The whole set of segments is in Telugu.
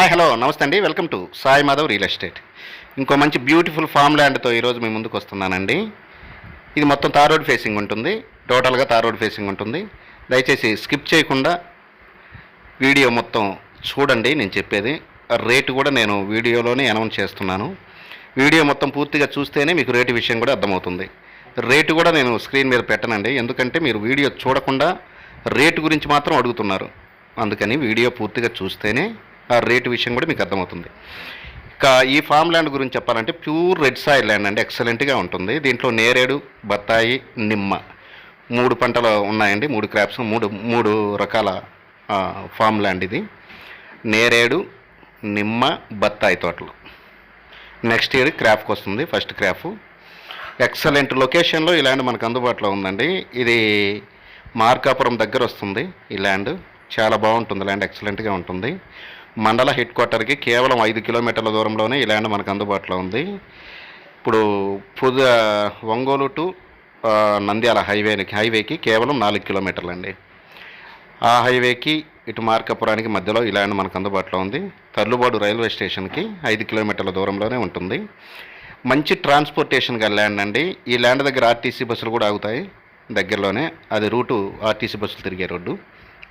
హాయ్ హలో నమస్తే అండి. Welcome to Sai Madhav real estate. ఇంకో మంచి బ్యూటిఫుల్ ఫామ్ ల్యాండ్తో ఈరోజు మీ ముందుకు వస్తున్నానండి. ఇది మొత్తం తార్ రోడ్ ఫేసింగ్ ఉంటుంది. టోటల్గా తార్ రోడ్ ఫేసింగ్ ఉంటుంది. దయచేసి స్కిప్ చేయకుండా వీడియో మొత్తం చూడండి. నేను చెప్పేది రేటు కూడా నేను వీడియోలోనే అనౌన్స్ చేస్తున్నాను. వీడియో మొత్తం పూర్తిగా చూస్తేనే మీకు రేటు విషయం కూడా అర్థమవుతుంది. రేటు కూడా నేను స్క్రీన్ మీద పెట్టనండి, ఎందుకంటే మీరు వీడియో చూడకుండా రేటు గురించి మాత్రం అడుగుతున్నారు. అందుకని వీడియో పూర్తిగా చూస్తేనే ఆ రేటు విషయం కూడా మీకు అర్థమవుతుంది. ఇక ఈ ఫామ్ ల్యాండ్ గురించి చెప్పాలంటే ప్యూర్ రెడ్ సాయిల్ ల్యాండ్ అండి. ఎక్సలెంట్గా ఉంటుంది. దీంట్లో నేరేడు, బత్తాయి, నిమ్మ 3 పంటలు ఉన్నాయండి. 3 క్రాప్స్, మూడు రకాల ఫామ్ ల్యాండ్ ఇది. నేరేడు, నిమ్మ, బత్తాయి తోటలు. నెక్స్ట్ ఇయర్ క్రాప్కి వస్తుంది, ఫస్ట్ క్రాప్. ఎక్సలెంట్ లొకేషన్లో ఈ ల్యాండ్ మనకు అందుబాటులో ఉందండి. ఇది మార్కాపురం దగ్గర వస్తుంది. ఈ ల్యాండ్ చాలా బాగుంటుంది. ల్యాండ్ ఎక్సలెంట్గా ఉంటుంది. మండల హెడ్ క్వార్టర్కి కేవలం 5 కిలోమీటర్ల దూరంలోనే ఈ ల్యాండ్ మనకు అందుబాటులో ఉంది. ఇప్పుడు ఒంగోలు టు నంద్యాల హైవేకి కేవలం 4 కిలోమీటర్లు అండి. ఆ హైవేకి ఇటు మార్కాపురానికి మధ్యలో ఈ ల్యాండ్ మనకు అందుబాటులో ఉంది. తర్లుబాడు రైల్వే స్టేషన్కి 5 కిలోమీటర్ల దూరంలోనే ఉంటుంది. మంచి ట్రాన్స్పోర్టేషన్ గల ల్యాండ్ అండి. ఈ ల్యాండ్ దగ్గర ఆర్టీసీ బస్సులు కూడా ఆగుతాయి దగ్గరలోనే. అది రూటు ఆర్టీసీ బస్సులు తిరిగే road.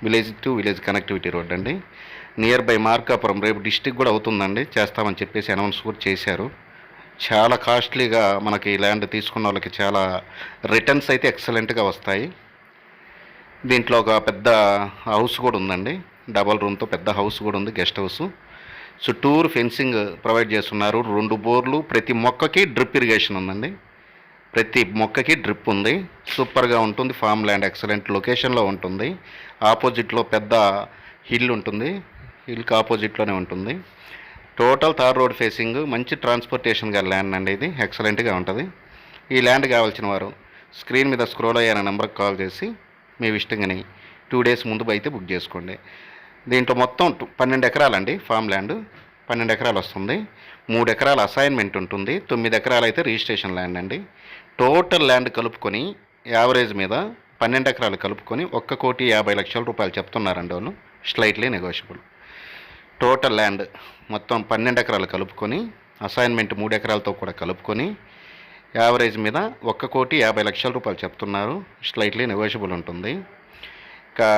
Village to village connectivity road అండి. Near by Markapuram. రేపు డిస్టిక్ కూడా అవుతుందండి, చేస్తామని చెప్పేసి అనౌన్స్ కూడా చేశారు. చాలా కాస్ట్లీగా మనకి ఈ ల్యాండ్ తీసుకున్న వాళ్ళకి చాలా రిటర్న్స్ అయితే ఎక్సలెంట్గా వస్తాయి. దీంట్లో ఒక పెద్ద హౌస్ కూడా ఉందండి. డబల్ రూమ్తో పెద్ద హౌస్ కూడా ఉంది, గెస్ట్ హౌస్. చుట్టూరు ఫెన్సింగ్ ప్రొవైడ్ చేస్తున్నారు. 2 బోర్లు. ప్రతి మొక్కకి డ్రిప్ ఇరిగేషన్ ఉందండి. ప్రతి మొక్కకి డ్రిప్ ఉంది. సూపర్గా ఉంటుంది. ఫామ్ ల్యాండ్ ఎక్సలెంట్ లొకేషన్లో ఉంటుంది. ఆపోజిట్లో పెద్ద హిల్ ఉంటుంది. హిల్కి ఆపోజిట్లోనే ఉంటుంది. టోటల్ తార్ రోడ్ ఫేసింగ్, మంచి ట్రాన్స్పోర్టేషన్ గల ల్యాండ్ అండి. ఇది ఎక్సలెంట్గా ఉంటుంది. ఈ ల్యాండ్ కావాల్సిన వారు స్క్రీన్ మీద స్క్రోల్ అయ్యే నెంబర్కి కాల్ చేసి మీ విషయంగాని 2 డేస్ ముందు అయితే బుక్ చేసుకోండి. దీంట్లో మొత్తం 12 ఎకరాలండి. ఫామ్ ల్యాండ్ 12 ఎకరాలు వస్తుంది. 3 ఎకరాల అసైన్మెంట్ ఉంటుంది. 9 ఎకరాలు అయితే రిజిస్ట్రేషన్ ల్యాండ్ అండి. టోటల్ ల్యాండ్ కలుపుకొని యావరేజ్ మీద 12 ఎకరాలు కలుపుకొని 1,50,00,000 రూపాయలు చెప్తున్నారండి వాళ్ళు. Slightly negotiable. టోటల్ ల్యాండ్ మొత్తం 12 ఎకరాలు కలుపుకొని అసైన్మెంట్ 3 ఎకరాలతో కూడా కలుపుకొని యావరేజ్ మీద 1,50,00,000 రూపాయలు చెప్తున్నారు. స్లైట్లీ నెగోషియబుల్ ఉంటుంది. ఇంకా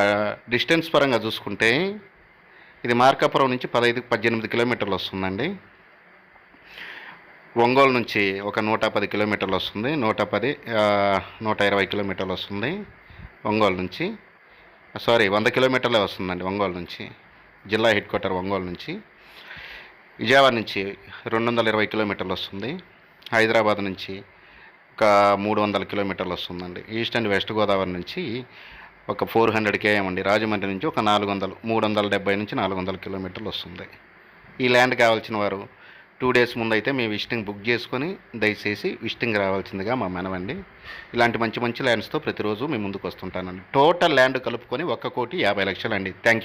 డిస్టెన్స్ పరంగా చూసుకుంటే ఇది మార్కాపురం నుంచి 15-18 కిలోమీటర్లు వస్తుందండి. ఒంగోలు నుంచి ఒక 110 కిలోమీటర్లు వస్తుంది. 120 కిలోమీటర్లు వస్తుంది ఒంగోలు నుంచి. 100 కిలోమీటర్లే వస్తుందండి ఒంగోలు నుంచి. జిల్లా హెడ్ క్వార్టర్ ఒంగోలు నుంచి. విజయవాడ నుంచి 220 కిలోమీటర్లు వస్తుంది. హైదరాబాద్ నుంచి ఒక 300 కిలోమీటర్లు వస్తుందండి. ఈస్ట్ అండ్ వెస్ట్ గోదావరి నుంచి ఒక 400 km అండి. రాజమండ్రి నుంచి ఒక 370 నుంచి 400 కిలోమీటర్లు వస్తుంది. ఈ ల్యాండ్ కావాల్సిన వారు 2 డేస్ ముందు అయితే మీ విజిటింగ్ బుక్ చేసుకొని దయచేసి విజిటింగ్ రావాల్సిందిగా మా మనవండి. ఇలాంటి మంచి మంచి ల్యాండ్స్తో ప్రతిరోజు మీ ముందుకు వస్తుంటానండి. టోటల్ ల్యాండ్ కలుపుకొని 1,50,00,000 అండి. Thank you.